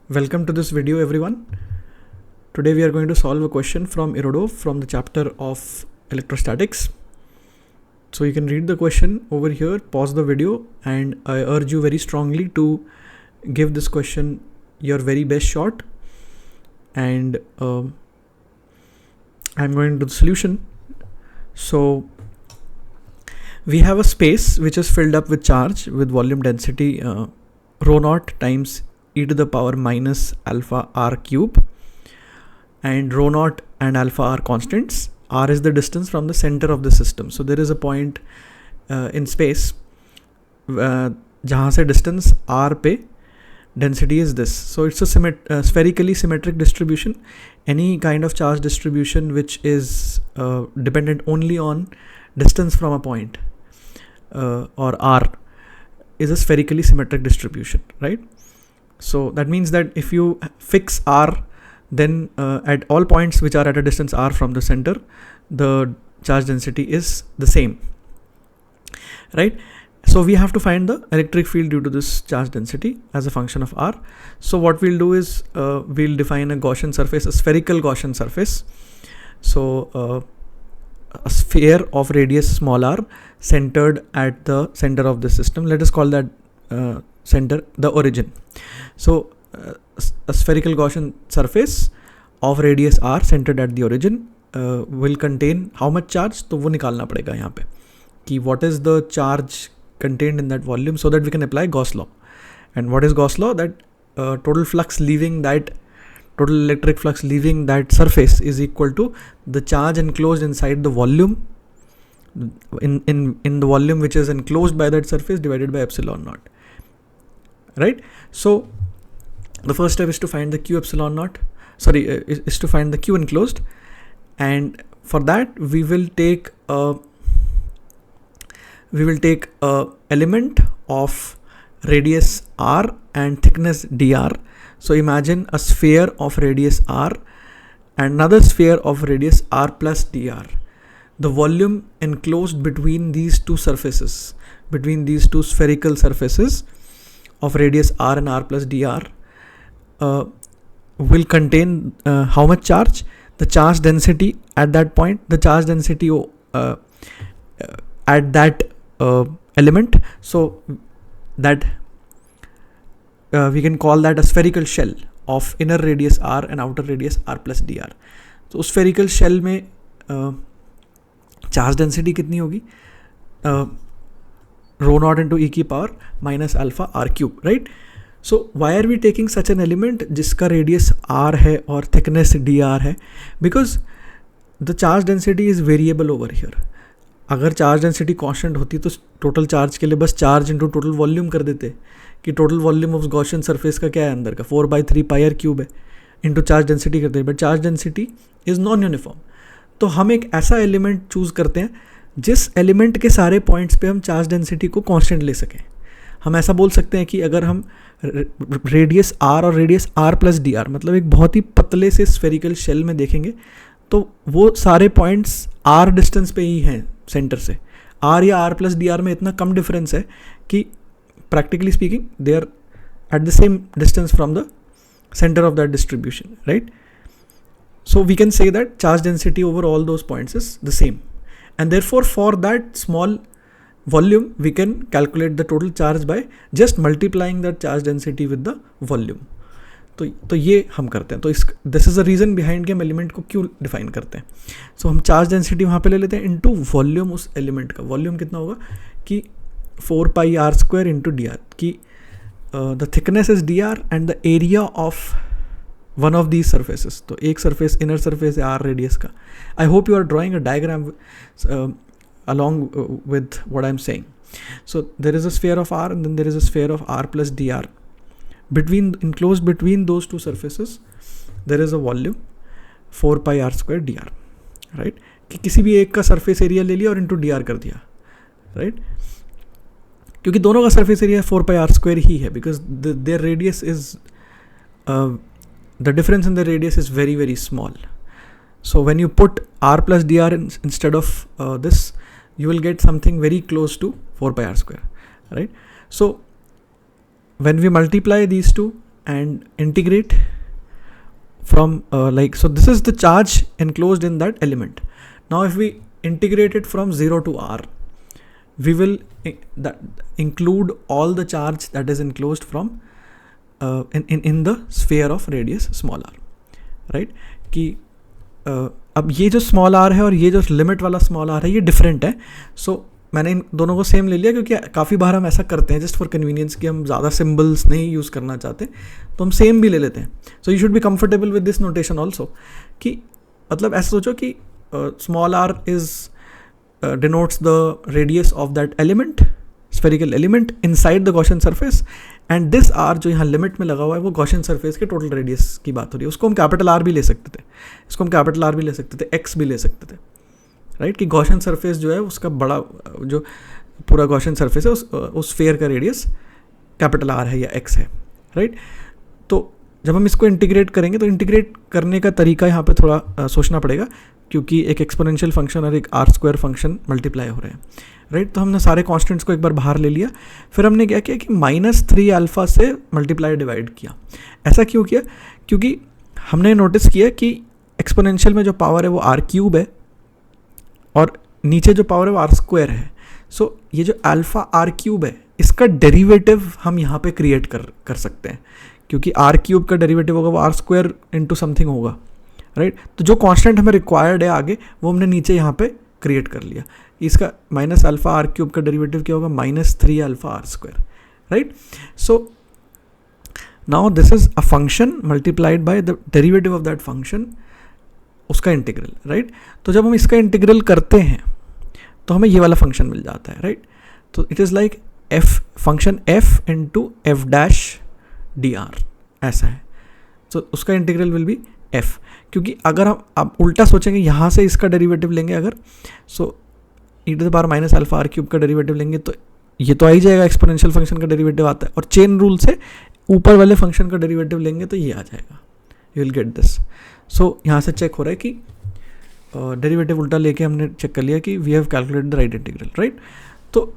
Welcome to this video everyone. Today we are going to solve a question from Irodov from the chapter of electrostatics. So you can read the question over here, pause the video, and I urge you very strongly to give this question your very best shot. And I'm going to the solution. So we have a space which is filled up with charge with volume density rho naught times e to the power minus alpha r cube, and rho naught and alpha are constants. R is the distance from the center of the system. So there is a point in space jahan se distance r pe density is this. So it's a spherically symmetric distribution. Any kind of charge distribution which is dependent only on distance from a point or r is a spherically symmetric distribution, right? So that means that if you fix r, then at all points which are at a distance r from the center, the charge density is the same, right? So we have to find the electric field due to this charge density as a function of r. So what we'll do is we'll define a Gaussian surface, a spherical Gaussian surface. So a sphere of radius small r centered at the center of the system. Let us call that center the origin. So a spherical Gaussian surface of radius r centered at the origin will contain how much charge? तो वो निकालना पड़ेगा यहाँ पे कि what is the charge contained in that volume, so that we can apply Gauss law. And what is Gauss law? That total electric flux leaving that surface is equal to the charge enclosed inside the volume in the volume which is enclosed by that surface divided by epsilon naught, right? So the first step is to find the q epsilon naught, is to find the q enclosed, and for that we will take a element of radius r and thickness dr. So imagine a sphere of radius r and another sphere of radius r plus dr. The volume enclosed between these two surfaces, between these two spherical surfaces of radius r and r plus dr will contain how much charge? The charge density at that point, the charge density at that element. So that we can call that a spherical shell of inner radius r and outer radius r plus dr. So spherical shell में charge density कितनी होगी? Rho naught into e की power minus alpha r cube, right? So why are we taking such an element जिसका radius r है और thickness dr है? Because the charge density is variable over here. अगर charge density constant होती तो total charge के लिए बस चार्ज इंटू टोटल वॉल्यूम कर देते कि total volume of Gaussian surface का क्या है अंदर का 4/3 पाई आर क्यूब है इंटू चार्ज डेंसिटी करते हैं, but charge density is non uniform. तो हम एक ऐसा एलिमेंट चूज़ करते हैं जिस एलिमेंट के सारे पॉइंट्स पे हम चार्ज डेंसिटी को कांस्टेंट ले सकें. हम ऐसा बोल सकते हैं कि अगर हम रेडियस आर और radius r plus d r, मतलब एक बहुत ही पतले से स्फेरिकल शेल में देखेंगे तो वो सारे पॉइंट्स आर डिस्टेंस पे ही हैं सेंटर से. आर या आर प्लस डी आर में इतना कम डिफरेंस है कि practically speaking they are at the same distance from the centre of that distribution, right? So we can say that charge density over all those points is the same, and therefore for that small volume we can calculate the total charge by just multiplying that charge density with the volume. तो ये हम करते हैं. तो this is a reason behind कि हम element को क्यों डिफाइन करते हैं. सो हम चार्ज डेंसिटी वहाँ पे ले लेते हैं इनटू वॉल्यूम उस एलिमेंट का. वॉल्यूम कितना होगा कि 4 pi r square into d r, की the thickness is d r and the area of one of these surfaces. तो एक सर्फेस इनर सर्फेस है आर रेडियस का. I hope you are drawing a diagram along with what I'm saying. So there is a sphere of r and then there is a sphere of r plus dr. Enclosed between those two surfaces there is a volume 4 pi r square dr, right? कि किसी भी एक का surface area ले लिया और into d are कर दिया, राइट? क्योंकि दोनों का surface area 4 pi r square ही है, because there radius is the difference in the radius is very very small. So when you put r plus dr instead of this, you will get something very close to 4 pi r square, right? So when we multiply these two and integrate from so this is the charge enclosed in that element. Now if we integrate it from 0 to r, we will include all the charge that is enclosed from in the sphere of radius small r, right? कि अब ये जो small are है और ये जो limit वाला small are है ये डिफरेंट है. सो मैंने इन दोनों को सेम ले लिया क्योंकि काफ़ी बार हम ऐसा करते हैं जस्ट फॉर कन्वीनियंस कि हम ज़्यादा सिम्बल्स नहीं यूज़ करना चाहते तो हम सेम भी ले लेते हैं. So you should be comfortable with this notation also कि मतलब ऐसा सोचो कि small r is denotes the radius of that element, spherical element inside the Gaussian surface, and this r जो यहाँ लिमिट में लगा हुआ है वो Gaussian surface के टोटल रेडियस की बात हो रही है. उसको हम कैपिटल R भी ले सकते थे, इसको हम कैपिटल R भी ले सकते थे, x भी ले सकते थे, राइट? कि Gaussian surface जो है उसका बड़ा जो पूरा Gaussian surface है उस स्फीयर का रेडियस कैपिटल R है या x है, राइट? तो जब हम इसको इंटीग्रेट करेंगे तो इंटीग्रेट करने का तरीका यहाँ पे थोड़ा सोचना पड़ेगा क्योंकि एक एक्सपोनेंशियल फंक्शन और एक आर स्क्वायर फंक्शन मल्टीप्लाई हो रहे हैं, राइट? तो हमने सारे कॉन्स्टेंट्स को एक बार बाहर ले लिया, फिर हमने क्या किया कि -3 अल्फा से मल्टीप्लाई डिवाइड किया. ऐसा क्यों किया? क्योंकि हमने नोटिस किया कि एक्सपोनेंशियल में जो पावर है वो आर क्यूब है और नीचे जो पावर है वो आर स्क्वायर है. सो ये जो अल्फा आर क्यूब है इसका डेरिवेटिव हम यहाँ पे क्रिएट कर सकते हैं क्योंकि आर क्यूब का डेरिवेटिव होगा वो आर स्क्वायर इंटू समथिंग होगा, राइट? तो जो कांस्टेंट हमें रिक्वायर्ड है आगे वो हमने नीचे यहाँ पे क्रिएट कर लिया. इसका माइनस अल्फा आर क्यूब का डेरिवेटिव क्या होगा? -3 alpha r square, right? So now this is a function multiplied by the derivative of that function, उसका इंटीग्रल, राइट? तो जब हम इसका इंटीग्रल करते हैं तो हमें ये वाला फंक्शन मिल जाता है, राइट? तो it is like F function F into F dash D R ऐसा है. तो उसका इंटीग्रल विल बी एफ, क्योंकि अगर हम अब उल्टा सोचेंगे यहाँ से इसका डेरिवेटिव लेंगे अगर, सो e⁻ अल्फा आर क्यूब का डेरिवेटिव लेंगे तो ये तो आ ही जाएगा, एक्सपोनेंशियल फंक्शन का डेरिवेटिव आता है, और चेन रूल से ऊपर वाले फंक्शन का डेरिवेटिव लेंगे तो ये आ जाएगा, यू विल गेट दिस. सो यहाँ से चेक हो रहा है कि डेरिवेटिव उल्टा लेके हमने चेक कर लिया कि we have calculated the right integral, right? तो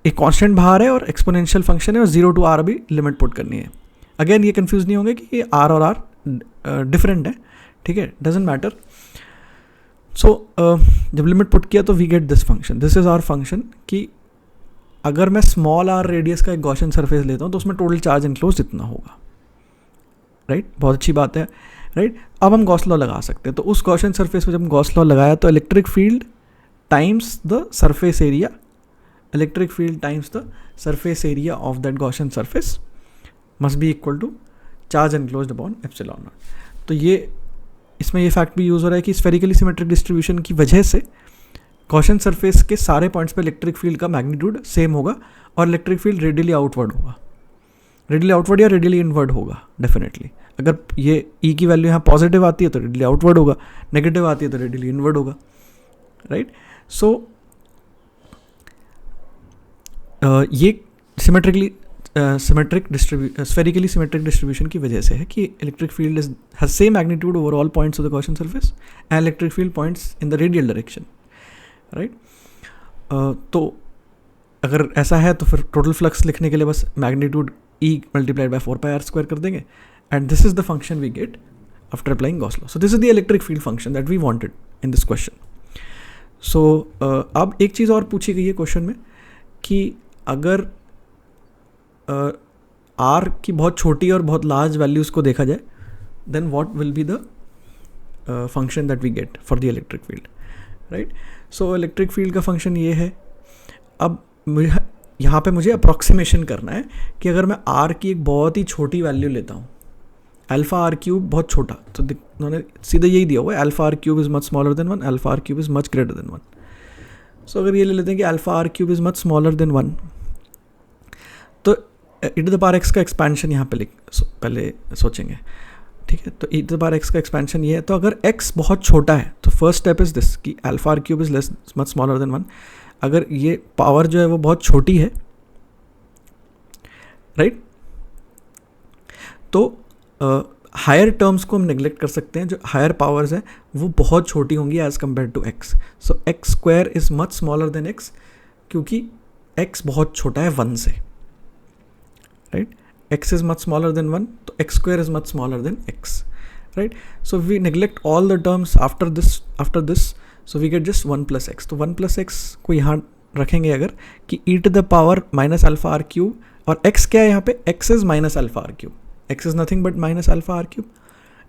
एक कांस्टेंट बाहर है और एक्सपोनेंशियल फंक्शन है और 0 to r भी लिमिट पुट करनी है. अगेन ये कंफ्यूज नहीं होंगे कि ये r और r डिफरेंट है, ठीक है? Doesn't matter. सो जब लिमिट पुट किया तो we get this function, this is our function कि अगर मैं स्मॉल r रेडियस का एक गॉसियन सरफेस लेता हूँ तो उसमें टोटल चार्ज इनक्लोज इतना होगा, राइट? बहुत अच्छी बात है, राइट? अब हम गॉस लॉ लगा सकते हैं. तो उस गॉसियन सरफेस पे जब हम गॉस लॉ लगाया तो electric field times the surface area, electric field times the surface area of that Gaussian surface must be equal to charge enclosed upon epsilon naught. तो ये इसमें ये फैक्ट भी यूज़ हो रहा है कि स्फेरिकली सिमेट्रिक डिस्ट्रीब्यूशन की वजह से Gaussian surface के सारे पॉइंट्स पे इलेक्ट्रिक फील्ड का मैग्नीट्यूड सेम होगा और इलेक्ट्रिक फील्ड रेडियली आउटवर्ड होगा, रेडियली आउटवर्ड या रेडियली इनवर्ड होगा डेफिनेटली. अगर ये E की वैल्यू यहाँ पॉजिटिव आती है तो रेडियली आउटवर्ड होगा, नेगेटिव आती है तो रेडियली इनवर्ड होगा, राइट? सो ये स्फेरिकली सिमेट्रिक डिस्ट्रीब्यूशन की वजह से है कि electric field has same magnitude over all points of the Gaussian surface and electric field points in the radial direction, right? तो अगर ऐसा है तो फिर टोटल फ्लक्स लिखने के लिए बस magnitude E multiplied by 4πr² कर देंगे and this is the function we get after applying Gauss law. So this is the electric field function that we wanted in this question. So अब एक चीज़ और पूछी गई है क्वेश्चन में कि अगर R की बहुत छोटी और बहुत लार्ज वैल्यूज़ को देखा जाए then what will be the function that we get for the electric field, right? So electric field का फंक्शन ये है. अब यहाँ पे मुझे अप्रॉक्सीमेशन करना है कि अगर मैं R की एक बहुत ही छोटी वैल्यू लेता हूँ, अल्फा आर क्यूब बहुत छोटा, तो उन्होंने सीधा यही दिया हुआ है, alpha r cube is much smaller than 1, alpha r cube is much greater than 1. So अगर ये ले लेते हैं कि alpha r cube is much smaller than 1, तो e⁻x का एक्सपेंशन यहाँ पे पहले सोचेंगे, ठीक है? तो e⁻x का एक्सपेंशन ये है. तो अगर x बहुत छोटा है तो फर्स्ट स्टेप इज़ दिस कि alpha r cube is less much smaller than 1. अगर ये पावर जो है वो बहुत छोटी है, राइट? तो हायर टर्म्स को हम नेग्लेक्ट कर सकते हैं. जो हायर पावर्स हैं वो बहुत छोटी होंगी as compare to x. So x² is much smaller than x क्योंकि x बहुत छोटा है 1 से, right? x is much smaller than 1, तो x square is much smaller than x, right? So we neglect all the terms after this, so we get just 1 plus x. तो 1 plus x को यहाँ रखेंगे अगर कि e to the power minus alpha r cube, और x क्या है यहाँ पे, x is minus alpha r cube, x is nothing but minus alpha r cube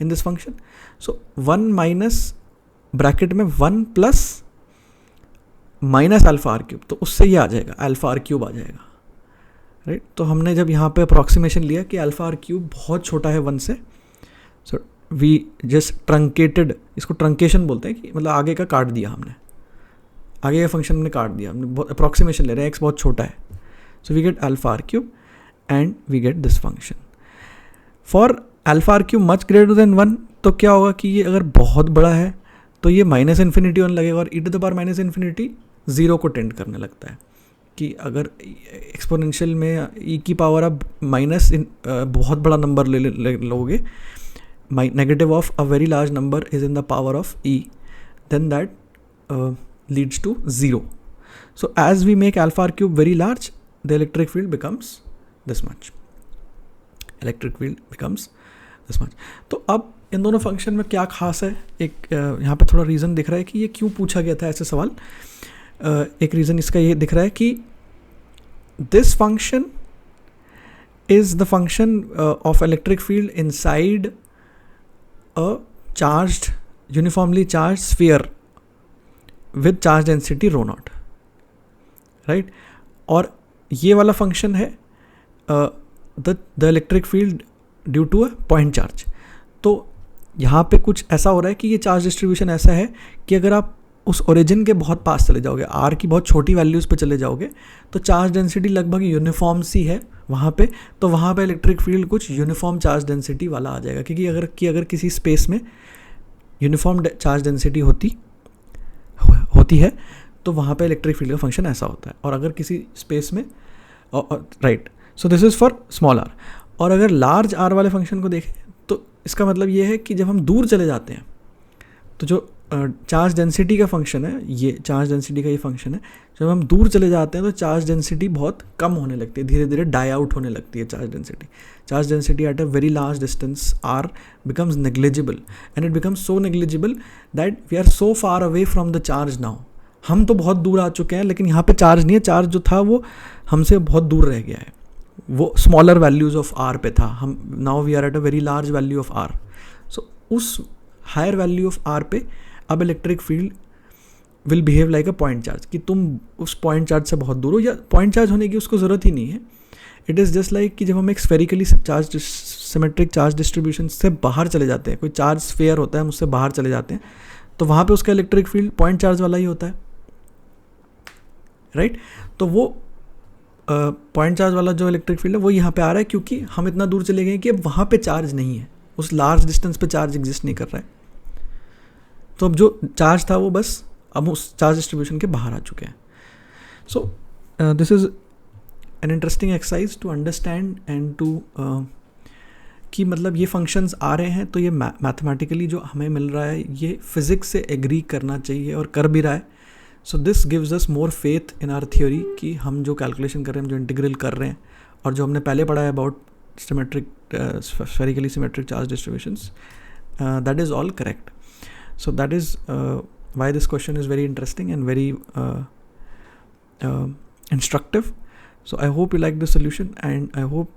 in this function. So 1 minus bracket में 1 plus minus alpha r cube, तो उससे ये आ जाएगा अल्फा आर क्यूब आ जाएगा, राइट? तो हमने जब यहाँ पे अप्रॉक्सीमेशन लिया कि अल्फा आर क्यूब बहुत छोटा है 1 से, सो वी जस्ट ट्रंकेटेड, इसको ट्रंकेशन बोलते हैं कि मतलब आगे का काट दिया हमने, आगे का फंक्शन हमने काट दिया, हमने बहुत अप्रॉक्सीमेशन ले रहे हैं, एक्स बहुत छोटा है, so we get alpha r cube and we get this function. For alpha r cube much greater than 1, तो क्या होगा कि ये अगर बहुत बड़ा है तो ये माइनस इन्फिनिटी होने लगेगा, और e to the power minus infinity 0 को टेंड करने लगता है. कि अगर एक्सपोनेंशियल में ई की पावर आप माइनस बहुत बड़ा नंबर ले लोगे, negative of a very large number is in the power of e, then that leads to 0. So as we make alpha r cube very large, the electric field becomes this much, electric field becomes this much. तो अब इन दोनों function में क्या खास है, एक यहाँ पे थोड़ा रीज़न दिख रहा है कि ये क्यों पूछा गया था ऐसे सवाल. एक रीज़न इसका ये दिख रहा है कि this function is the function of electric field inside a charged, uniformly charge sphere with charge density rho not, right? और ये वाला फंक्शन है the electric field due to a point charge. तो यहाँ पे कुछ ऐसा हो रहा है कि ये चार्ज डिस्ट्रीब्यूशन ऐसा है कि अगर आप उस ओरिजिन के बहुत पास चले जाओगे, आर की बहुत छोटी वैल्यूज़ पे चले जाओगे, तो चार्ज डेंसिटी लगभग यूनिफॉर्म सी है वहाँ पे, तो वहाँ पे इलेक्ट्रिक फील्ड कुछ यूनिफॉर्म चार्ज डेंसिटी वाला आ जाएगा. क्योंकि अगर किसी स्पेस में यूनिफॉर्म चार्ज डेंसिटी होती है तो वहाँ पे इलेक्ट्रिक फील्ड का फंक्शन ऐसा होता है. और अगर किसी स्पेस में, right, so this is for small r. और अगर लार्ज आर वाले फंक्शन को देखें तो इसका मतलब ये है कि जब हम दूर चले जाते हैं तो जो चार्ज डेंसिटी का फंक्शन है, ये चार्ज डेंसिटी का ये फंक्शन है, जब हम दूर चले जाते हैं तो चार्ज डेंसिटी बहुत कम होने लगती है, धीरे धीरे डाई आउट होने लगती है charge density at a very large distance r becomes negligible, and it becomes so negligible that we are so far away from the charge now. हम तो बहुत दूर आ चुके हैं, लेकिन यहाँ पे चार्ज नहीं है, चार्ज जो था वो हमसे बहुत दूर रह गया है, वो स्मॉलर वैल्यूज़ ऑफ आर पे था. हम now we are at a very large value of r. So उस हायर वैल्यू ऑफ आर पे अब electric field will behave like a point charge, कि तुम उस पॉइंट चार्ज से बहुत दूर हो, या पॉइंट चार्ज होने की उसको ज़रूरत ही नहीं है. इट इज़ जस्ट लाइक कि जब हम एक spherically charge symmetric charge distribution से बाहर चले जाते हैं, कोई चार्ज स्फेयर होता है, हम उससे बाहर चले जाते हैं, तो वहाँ पे उसका इलेक्ट्रिक फील्ड पॉइंट चार्ज वाला ही होता है, राइट? तो वो पॉइंट चार्ज वाला जो इलेक्ट्रिक फील्ड है वो यहाँ पे आ रहा है, क्योंकि हम इतना दूर चले गए कि अब वहाँ पे चार्ज नहीं है, उस लार्ज डिस्टेंस पे चार्ज एग्जिस्ट नहीं कर रहा है. तो अब जो चार्ज था वो बस अब उस चार्ज डिस्ट्रीब्यूशन के बाहर आ चुके हैं. So this is an interesting exercise to understand and to कि मतलब ये फंक्शंस आ रहे हैं तो ये मैथमेटिकली जो हमें मिल रहा है ये फिज़िक्स से एग्री करना चाहिए और कर भी रहा है. So this gives us more faith in our theory कि हम जो कैलकुलेशन कर रहे हैं, हम जो इंटीग्रल कर रहे हैं, और जो हमने पहले पढ़ा है about symmetric spherically symmetric charge distributions, that is all correct. So that is why this question is very interesting and very instructive. So I hope you like the solution, and I hope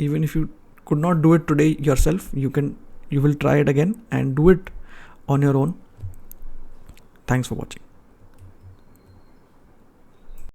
even if you could not do it today yourself, you will try it again and do it on your own. Thanks for watching.